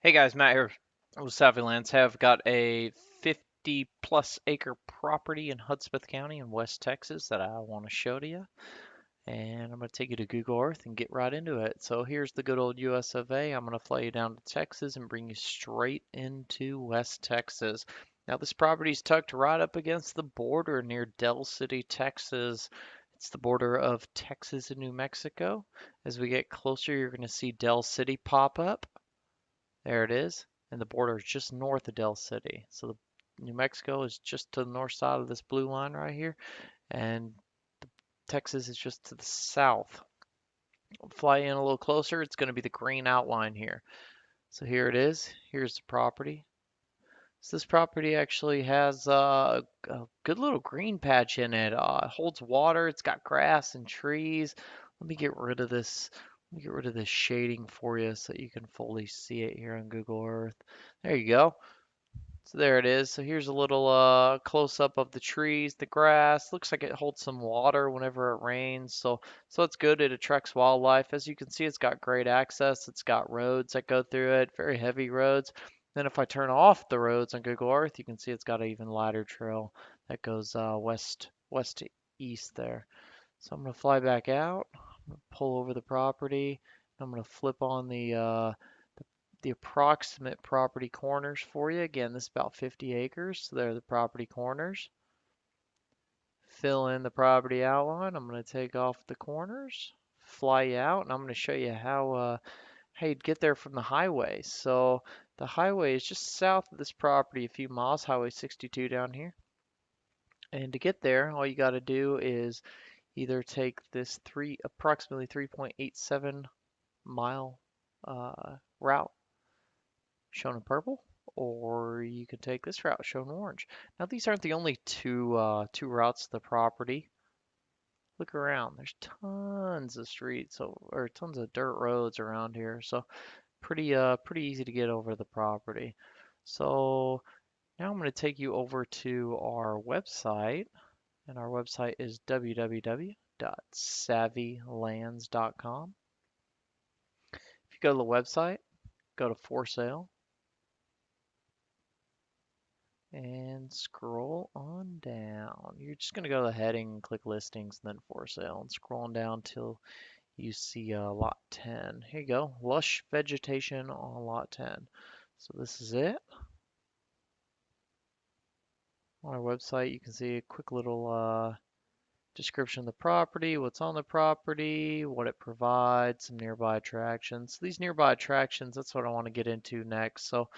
Hey guys, Matt here with Savvy Lands. Have got a 50 plus acre property in Hudspeth County in West Texas that I want to show to you. And I'm going to take you to Google Earth and get right into it. So here's the good old US of A. I'm going to fly you down to Texas and bring you straight into West Texas. Now this property is tucked right up against the border near Dell City, Texas. It's the border of Texas and New Mexico. As we get closer, you're going to see Dell City pop up. There it is. And the border is just north of Del City. So New Mexico is just to the north side of this blue line right here. And Texas is just to the south. Fly in a little closer. It's going to be the green outline here. So here it is. Here's the property. So this property actually has a good little green patch in it. It holds water. It's got grass and trees. Let me get rid of this. Let me get rid of this shading for you so you can fully see it here on Google Earth. There you go. So there it is. So here's a little close up of the trees, the grass. Looks like it holds some water whenever it rains. So it's good. It attracts wildlife. As you can see, it's got great access. It's got roads that go through it, very heavy roads. Then if I turn off the roads on Google Earth, you can see it's got an even lighter trail that goes west to east there. So I'm gonna fly back out. I'm gonna pull over the property. I'm gonna flip on the approximate property corners for you. Again, this is about 50 acres, so they're the property corners. Fill in the property outline. I'm going to take off the corners, fly you out, and I'm going to show you how you'd get there from the highway. So the highway is just south of this property, a few miles, Highway 62 down here. And to get there, all you got to do is either take this approximately 3.87 mile route shown in purple, or you can take this route shown in orange. Now these aren't the only two routes to the property. Look around. There's tons of streets or tons of dirt roads around here, so pretty easy to get over the property. So now I'm going to take you over to our website, and our website is www.savvylands.com. If you go to the website, go to for sale, and scroll on down. You're just going to go to the heading and click listings and then for sale and scroll on down till you see lot 10. Here you go, Lush vegetation on lot 10. So this is it. On our website, you can see a quick little description of the property, what's on the property, what it provides, some nearby attractions. So these nearby attractions, that's what I want to get into next. So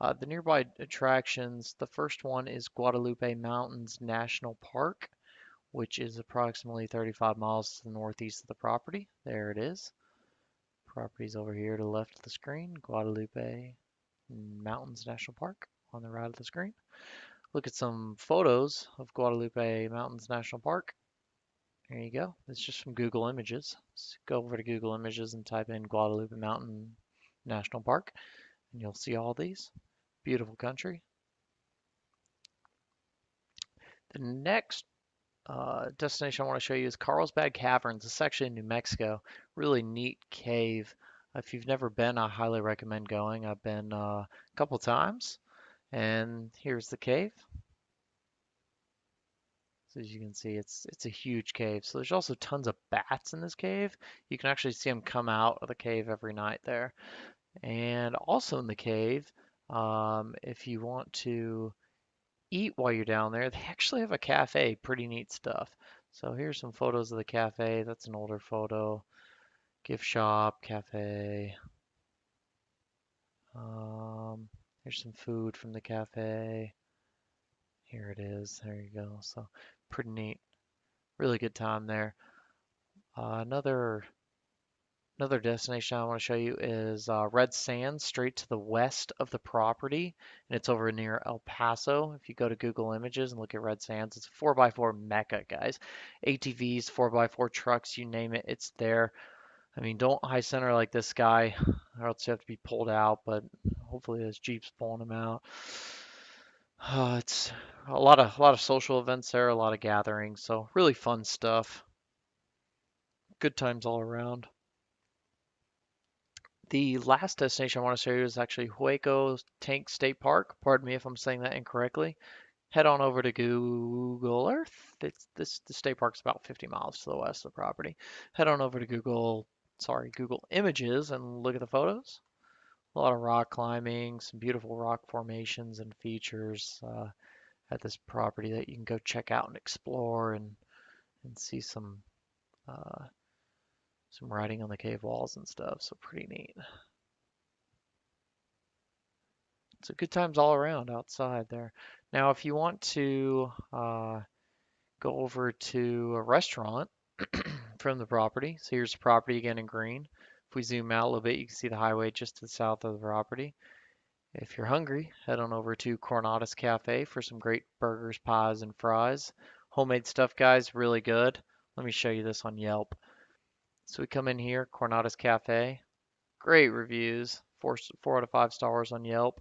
the nearby attractions, the first one is Guadalupe Mountains National Park, which is approximately 35 miles to the northeast of the property. There it is. Property's over here to the left of the screen, Guadalupe Mountains National Park on the right of the screen. Look at some photos of Guadalupe Mountains National Park. There you go. It's just from Google Images. Let's go over to Google Images and type in Guadalupe Mountain National Park, and you'll see all these. Beautiful country. The next destination I want to show you is Carlsbad Caverns. It's actually in New Mexico. Really neat cave. If you've never been, I highly recommend going. I've been a couple times, and here's the cave. So as you can see, it's a huge cave. So there's also tons of bats in this cave. You can actually see them come out of the cave every night there. And also in the cave, if you want to eat while you're down there, they actually have a cafe. Pretty neat stuff. So here's some photos of the cafe. That's an older photo. Gift shop, cafe. Here's some food from the cafe. Here it is. There you go. So pretty neat. Really good time there. Another destination I want to show you is Red Sands, straight to the west of the property, and it's over near El Paso. If you go to Google Images and look at Red Sands, it's a 4x4 mecca, guys. ATVs, 4x4 trucks, you name it, it's there. I mean, don't high center like this guy, or else you have to be pulled out, but hopefully his Jeep's pulling him out. It's a lot of social events there, a lot of gatherings, so really fun stuff. Good times all around. The last destination I want to show you is actually Hueco Tank State Park. Pardon me if I'm saying that incorrectly. Head on over to Google Earth. The state park's about 50 miles to the west of the property. Head on over to Google Images and look at the photos. A lot of rock climbing, some beautiful rock formations and features at this property that you can go check out and explore and see uh, some writing on the cave walls and stuff. So pretty neat. So good times all around outside there. Now, if you want to go over to a restaurant from the property, so here's the property again in green. If we zoom out a little bit, you can see the highway just to the south of the property. If you're hungry, head on over to Coronatus Cafe for some great burgers, pies, and fries. Homemade stuff, guys, really good. Let me show you this on Yelp. So we come in here, Coronatus Cafe. Great reviews, 4 out of 5 stars on Yelp.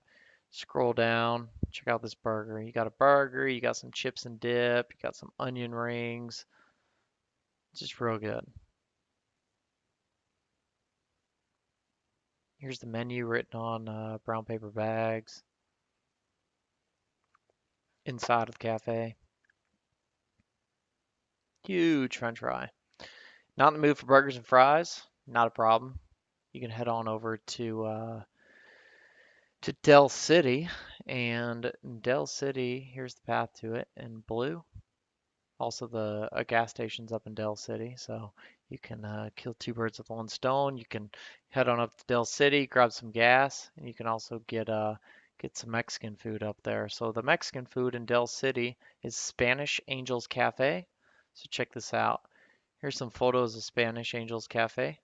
Scroll down, check out this burger. You got a burger, you got some chips and dip, you got some onion rings. Just real good. Here's the menu written on brown paper bags inside of the cafe. Huge french fry. Not in the mood for burgers and fries? Not a problem. You can head on over to Dell City, and in Dell City, here's the path to it in blue. Also, the gas station's up in Dell City, so you can kill two birds with one stone. You can head on up to Dell City, grab some gas, and you can also get some Mexican food up there. So the Mexican food in Dell City is Spanish Angels Cafe. So check this out. Here's some photos of Spanish Angels Cafe.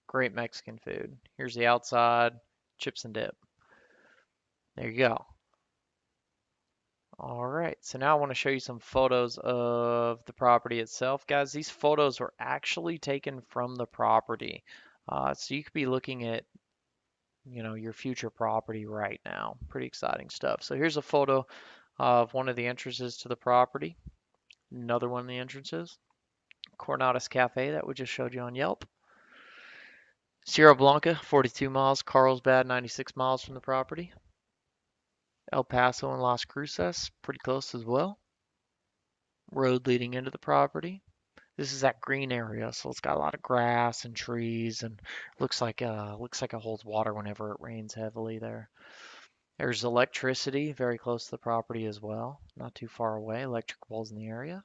Great Mexican food. Here's the outside, chips and dip. There you go. All right, so now I want to show you some photos of the property itself. Guys, these photos were actually taken from the property. So you could be looking at, your future property right now. Pretty exciting stuff. So here's a photo of one of the entrances to the property. Another one of the entrances. Coronatus Cafe that we just showed you on Yelp. Sierra Blanca, 42 miles. Carlsbad, 96 miles from the property. El Paso and Las Cruces, pretty close as well. Road leading into the property. This is that green area, so it's got a lot of grass and trees, and looks like it holds water whenever it rains heavily there. There's electricity very close to the property as well, not too far away. Electric poles in the area.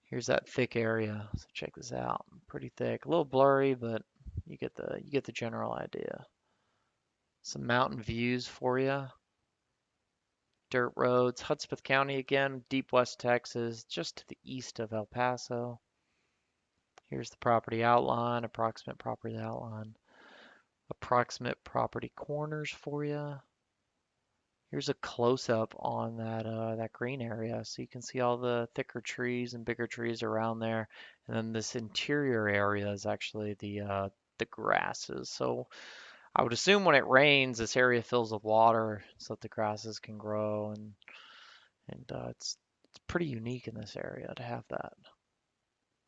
Here's that thick area. So check this out. Pretty thick, a little blurry, but you get the general idea. Some mountain views for you. Dirt roads. Hudspeth County again, deep West Texas, just to the east of El Paso. Here's the property outline, approximate property outline, approximate property corners for you. Here's a close-up on that green area, so you can see all the thicker trees and bigger trees around there. And then this interior area is actually the grasses. So I would assume when it rains, this area fills with water so that the grasses can grow, and it's pretty unique in this area to have that.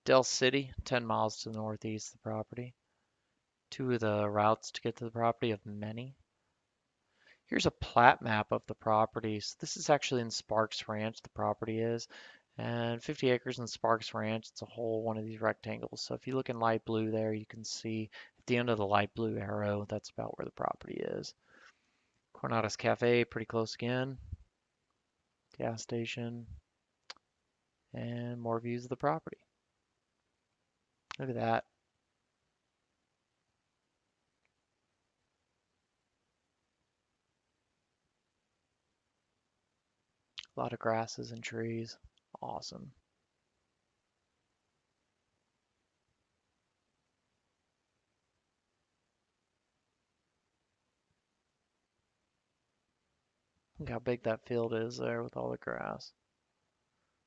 Dell City, 10 miles to the northeast of the property. Two of the routes to get to the property of many. Here's a plat map of the property. So this is actually in Sparks Ranch, the property is. And 50 acres in Sparks Ranch, it's a whole one of these rectangles. So if you look in light blue there, you can see at the end of the light blue arrow, that's about where the property is. Coronatus Cafe, pretty close again. Gas station. And more views of the property. Look at that. A lot of grasses and trees. Awesome. Look how big that field is there with all the grass.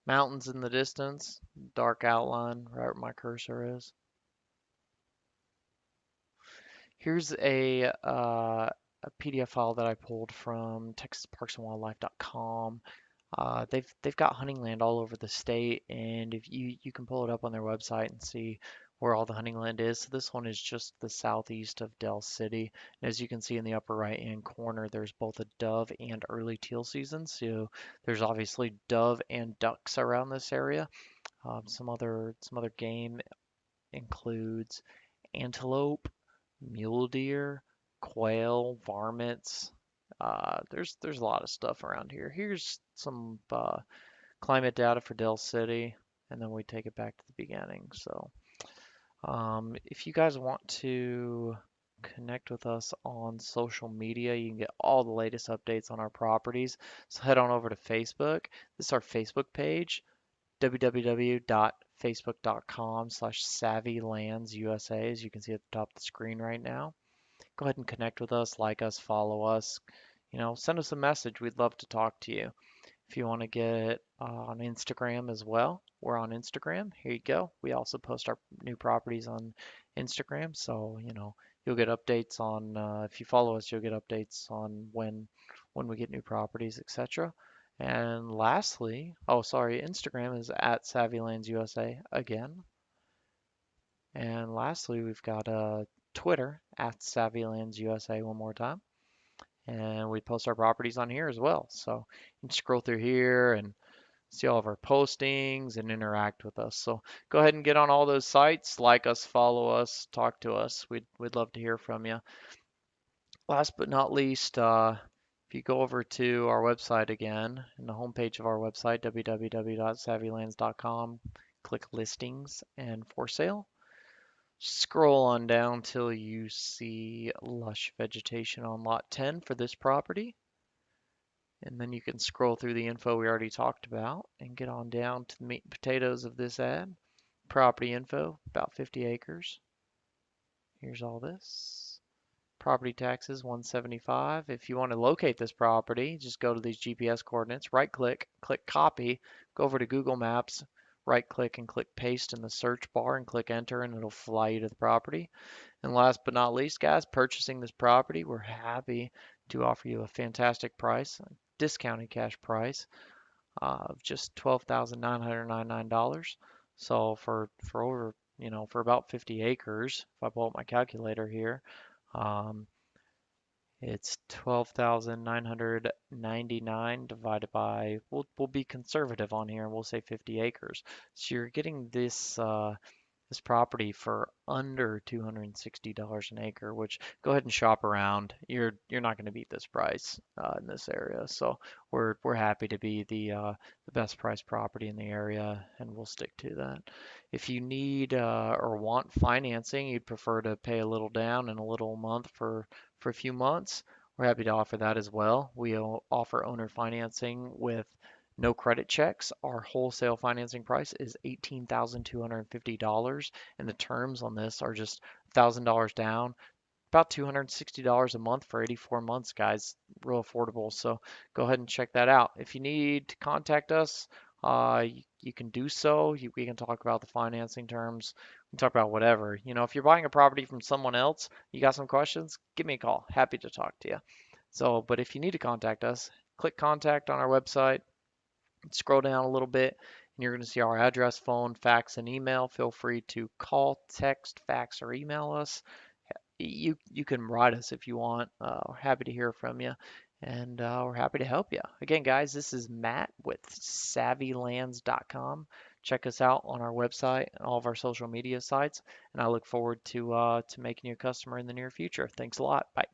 Mountains in the distance, dark outline right where my cursor is. Here's a PDF file that I pulled from TexasParksandWildlife.com. They've got hunting land all over the state, and if you can pull it up on their website and see where all the hunting land is. So this one is just the southeast of Dell City. And as you can see in the upper right hand corner, there's both a dove and early teal season. So there's obviously dove and ducks around this area. Some other game includes antelope, mule deer, quail, varmints. There's a lot of stuff around here. Here's some climate data for Dell City, and then we take it back to the beginning. So if you guys want to connect with us on social media, you can get all the latest updates on our properties. So head on over to Facebook. This is our Facebook page, www.facebook.com/savvylandsusa, as you can see at the top of the screen right now. Go ahead and connect with us, like us, follow us. Send us a message. We'd love to talk to you. If you want to get on Instagram as well, we're on Instagram. Here you go. We also post our new properties on Instagram. So, you'll get updates on, if you follow us, you'll get updates on when we get new properties, etc. And lastly, oh, sorry, Instagram is at SavvyLandsUSA again. And lastly, we've got Twitter at SavvyLandsUSA one more time. And we post our properties on here as well. So you can scroll through here and see all of our postings and interact with us. So go ahead and get on all those sites, like us, follow us, talk to us. We'd love to hear from you. Last but not least, if you go over to our website again, in the homepage of our website, www.savvylands.com, click listings and for sale. Scroll on down till you see lush vegetation on lot 10 for this property. And then you can scroll through the info we already talked about and get on down to the meat and potatoes of this ad. Property info, about 50 acres. Here's all this. Property taxes, 175. If you want to locate this property, just go to these GPS coordinates, right click, click copy, go over to Google Maps, right click and click paste in the search bar and click enter, and it'll fly you to the property. And last but not least, guys, purchasing this property, we're happy to offer you a fantastic price, a discounted cash price of just $12,999. So for over, for about 50 acres, if I pull up my calculator here, um, it's 12,999 divided by, we'll be conservative on here and we'll say 50 acres. So you're getting this property for under $260 an acre, which go ahead and shop around. You're not going to beat this price in this area. So we're happy to be the best price property in the area, and we'll stick to that. If you need or want financing, you'd prefer to pay a little down and a little a month for a few months, we're happy to offer that as well. We offer owner financing with no credit checks. Our wholesale financing price is $18,250, and the terms on this are just $1,000 down, about $260 a month for 84 months, guys. Real affordable. So go ahead and check that out. If you need to contact us, you can do so. We can talk about the financing terms. We can talk about whatever. If you're buying a property from someone else, you got some questions, give me a call. Happy to talk to you. So, but if you need to contact us, click contact on our website. Scroll down a little bit and you're going to see our address, phone, fax, and email. Feel free to call, text, fax, or email us. You can write us if you want. We're happy to hear from you, and we're happy to help you. Again, guys, this is Matt with SavvyLands.com. Check us out on our website and all of our social media sites, and I look forward to making you a customer in the near future. Thanks a lot. Bye.